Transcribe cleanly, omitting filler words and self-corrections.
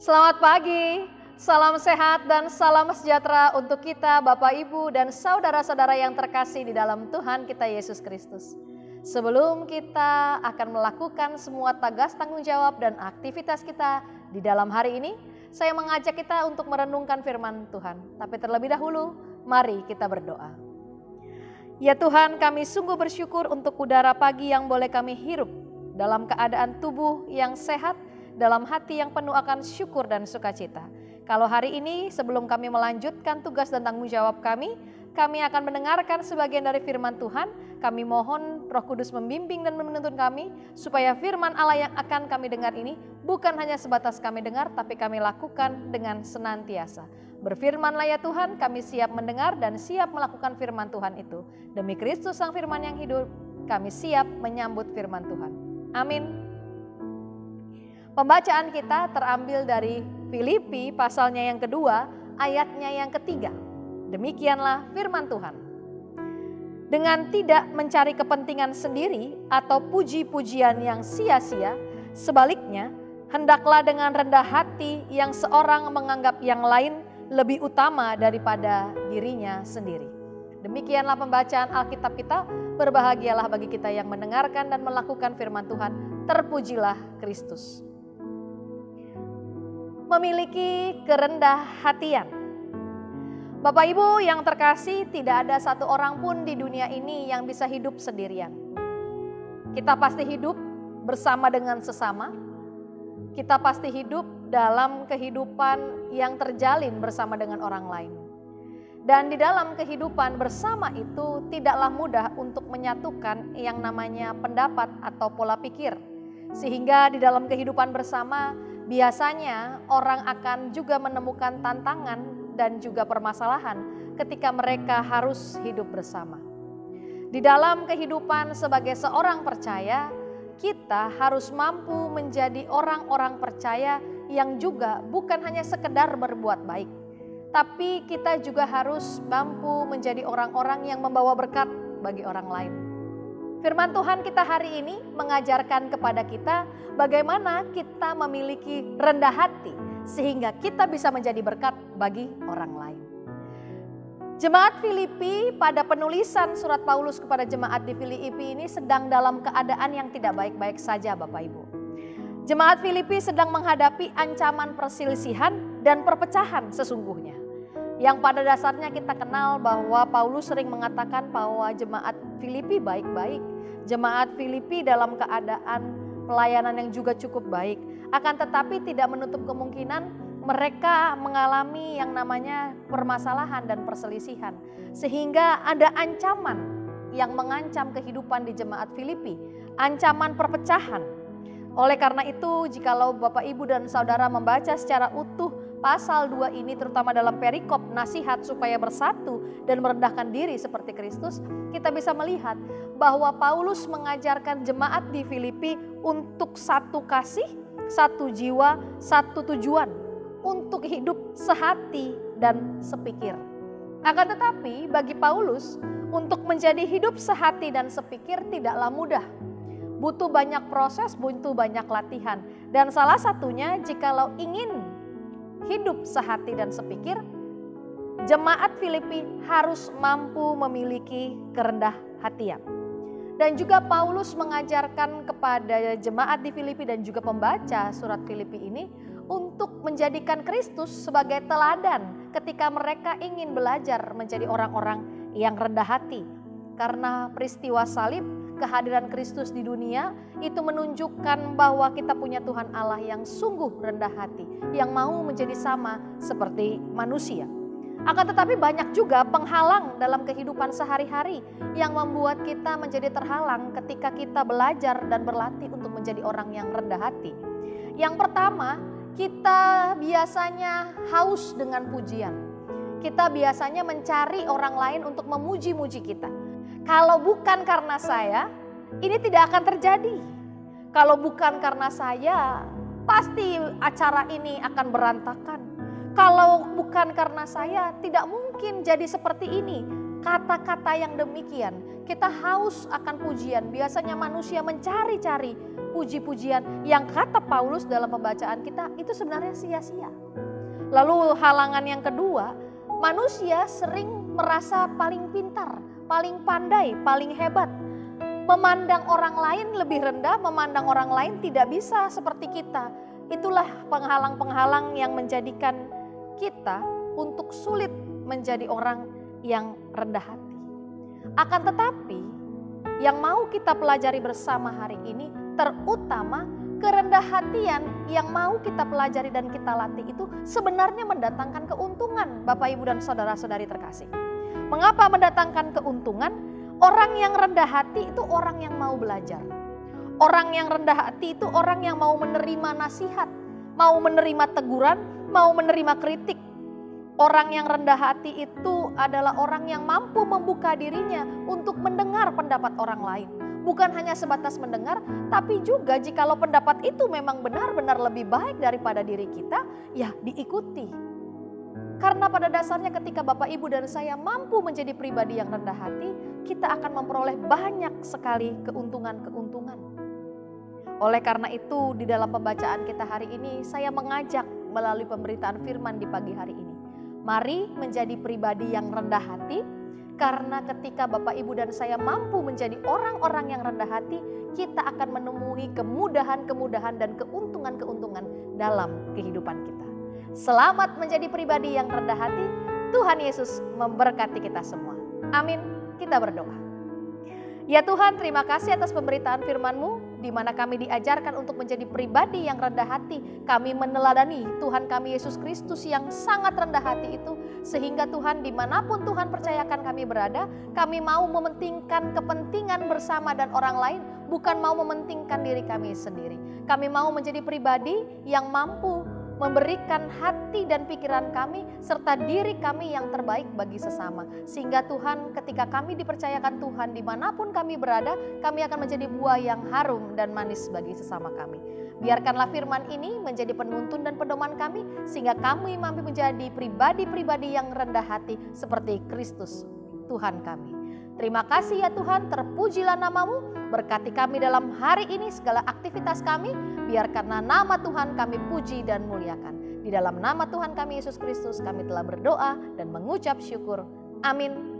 Selamat pagi, salam sehat dan salam sejahtera untuk kita Bapak Ibu dan saudara-saudara yang terkasih di dalam Tuhan kita Yesus Kristus. Sebelum kita akan melakukan semua tugas tanggung jawab dan aktivitas kita di dalam hari ini, saya mengajak kita untuk merenungkan firman Tuhan. Tapi terlebih dahulu, mari kita berdoa. Ya Tuhan, kami sungguh bersyukur untuk udara pagi yang boleh kami hirup dalam keadaan tubuh yang sehat, dalam hati yang penuh akan syukur dan sukacita. Kalau hari ini sebelum kami melanjutkan tugas dan tanggung jawab kami akan mendengarkan sebagian dari firman Tuhan. Kami mohon Roh Kudus membimbing dan menuntun kami supaya firman Allah yang akan kami dengar ini bukan hanya sebatas kami dengar, tapi kami lakukan dengan senantiasa. Berfirmanlah ya Tuhan, kami siap mendengar dan siap melakukan firman Tuhan itu. Demi Kristus Sang Firman yang hidup, kami siap menyambut firman Tuhan. Amin. Pembacaan kita terambil dari Filipi pasalnya yang kedua, ayatnya yang ketiga. Demikianlah firman Tuhan. Dengan tidak mencari kepentingan sendiri atau puji-pujian yang sia-sia, sebaliknya hendaklah dengan rendah hati yang seorang menganggap yang lain lebih utama daripada dirinya sendiri. Demikianlah pembacaan Alkitab kita. Berbahagialah bagi kita yang mendengarkan dan melakukan firman Tuhan. Terpujilah Kristus. Memiliki kerendah hatian. Bapak Ibu yang terkasih, tidak ada satu orang pun di dunia ini yang bisa hidup sendirian. Kita pasti hidup bersama dengan sesama. Kita pasti hidup dalam kehidupan yang terjalin bersama dengan orang lain. Dan di dalam kehidupan bersama itu tidaklah mudah untuk menyatukan yang namanya pendapat atau pola pikir. Sehingga di dalam kehidupan bersama biasanya orang akan juga menemukan tantangan dan juga permasalahan ketika mereka harus hidup bersama. Di dalam kehidupan sebagai seorang percaya, kita harus mampu menjadi orang-orang percaya yang juga bukan hanya sekedar berbuat baik, tapi kita juga harus mampu menjadi orang-orang yang membawa berkat bagi orang lain. Firman Tuhan kita hari ini mengajarkan kepada kita bagaimana kita memiliki rendah hati sehingga kita bisa menjadi berkat bagi orang lain. Jemaat Filipi pada penulisan surat Paulus kepada jemaat di Filipi ini sedang dalam keadaan yang tidak baik-baik saja Bapak Ibu. Jemaat Filipi sedang menghadapi ancaman perselisihan dan perpecahan sesungguhnya. Yang pada dasarnya kita kenal bahwa Paulus sering mengatakan bahwa jemaat Filipi baik-baik. Jemaat Filipi dalam keadaan pelayanan yang juga cukup baik. Akan tetapi tidak menutup kemungkinan mereka mengalami yang namanya permasalahan dan perselisihan. Sehingga ada ancaman yang mengancam kehidupan di jemaat Filipi. Ancaman perpecahan. Oleh karena itu jikalau Bapak Ibu dan Saudara membaca secara utuh pasal 2 ini terutama dalam perikop nasihat supaya bersatu dan merendahkan diri seperti Kristus, kita bisa melihat bahwa Paulus mengajarkan jemaat di Filipi untuk satu kasih, satu jiwa, satu tujuan, untuk hidup sehati dan sepikir. Akan tetapi bagi Paulus untuk menjadi hidup sehati dan sepikir tidaklah mudah. Butuh banyak proses, butuh banyak latihan. Dan salah satunya jikalau ingin hidup sehati dan sepikir, jemaat Filipi harus mampu memiliki kerendah hatian. Dan juga Paulus mengajarkan kepada jemaat di Filipi dan juga pembaca surat Filipi ini untuk menjadikan Kristus sebagai teladan ketika mereka ingin belajar menjadi orang-orang yang rendah hati. Karena peristiwa salib, kehadiran Kristus di dunia itu menunjukkan bahwa kita punya Tuhan Allah yang sungguh rendah hati, yang mau menjadi sama seperti manusia. Akan tetapi banyak juga penghalang dalam kehidupan sehari-hari yang membuat kita menjadi terhalang ketika kita belajar dan berlatih untuk menjadi orang yang rendah hati. Yang pertama, kita biasanya haus dengan pujian. Kita biasanya mencari orang lain untuk memuji-muji kita. Kalau bukan karena saya, ini tidak akan terjadi. Kalau bukan karena saya, pasti acara ini akan berantakan. Kalau bukan karena saya, tidak mungkin jadi seperti ini. kata-kata yang demikian. Kita haus akan pujian. Biasanya manusia mencari-cari puji-pujian yang kata Paulus dalam pembacaan kita itu sebenarnya sia-sia. Lalu halangan yang kedua, manusia sering merasa paling pintar, paling pandai, paling hebat. Memandang orang lain lebih rendah, memandang orang lain tidak bisa seperti kita. Itulah penghalang-penghalang yang menjadikan kita untuk sulit menjadi orang yang rendah hati. Akan tetapi yang mau kita pelajari bersama hari ini, terutama kerendah hatian yang mau kita pelajari dan kita latih itu sebenarnya mendatangkan keuntungan, Bapak Ibu dan saudara-saudari terkasih. Mengapa mendatangkan keuntungan? Orang yang rendah hati itu orang yang mau belajar. Orang yang rendah hati itu orang yang mau menerima nasihat, mau menerima teguran, mau menerima kritik. Orang yang rendah hati itu adalah orang yang mampu membuka dirinya untuk mendengar pendapat orang lain. Bukan hanya sebatas mendengar, tapi juga jikalau pendapat itu memang benar-benar lebih baik daripada diri kita, ya diikuti. Karena pada dasarnya ketika Bapak Ibu dan saya mampu menjadi pribadi yang rendah hati, kita akan memperoleh banyak sekali keuntungan-keuntungan. Oleh karena itu di dalam pembacaan kita hari ini saya mengajak melalui pemberitaan firman di pagi hari ini. Mari menjadi pribadi yang rendah hati, karena ketika Bapak Ibu dan saya mampu menjadi orang-orang yang rendah hati, kita akan menemui kemudahan-kemudahan dan keuntungan-keuntungan dalam kehidupan kita. Selamat menjadi pribadi yang rendah hati. Tuhan Yesus memberkati kita semua. Amin. Kita berdoa. Ya Tuhan, terima kasih atas pemberitaan firman-Mu di mana kami diajarkan untuk menjadi pribadi yang rendah hati. Kami meneladani Tuhan kami Yesus Kristus yang sangat rendah hati itu. Sehingga Tuhan dimanapun Tuhan percayakan kami berada, kami mau mementingkan kepentingan bersama dan orang lain, bukan mau mementingkan diri kami sendiri. Kami mau menjadi pribadi yang mampu memberikan hati dan pikiran kami serta diri kami yang terbaik bagi sesama. Sehingga Tuhan ketika kami dipercayakan Tuhan dimanapun kami berada, kami akan menjadi buah yang harum dan manis bagi sesama kami. Biarkanlah firman ini menjadi penuntun dan pedoman kami sehingga kami mampu menjadi pribadi-pribadi yang rendah hati seperti Kristus Tuhan kami. Terima kasih ya Tuhan, terpujilah nama-Mu, berkati kami dalam hari ini segala aktivitas kami, biarkanlah nama Tuhan kami puji dan muliakan. Di dalam nama Tuhan kami Yesus Kristus kami telah berdoa dan mengucap syukur. Amin.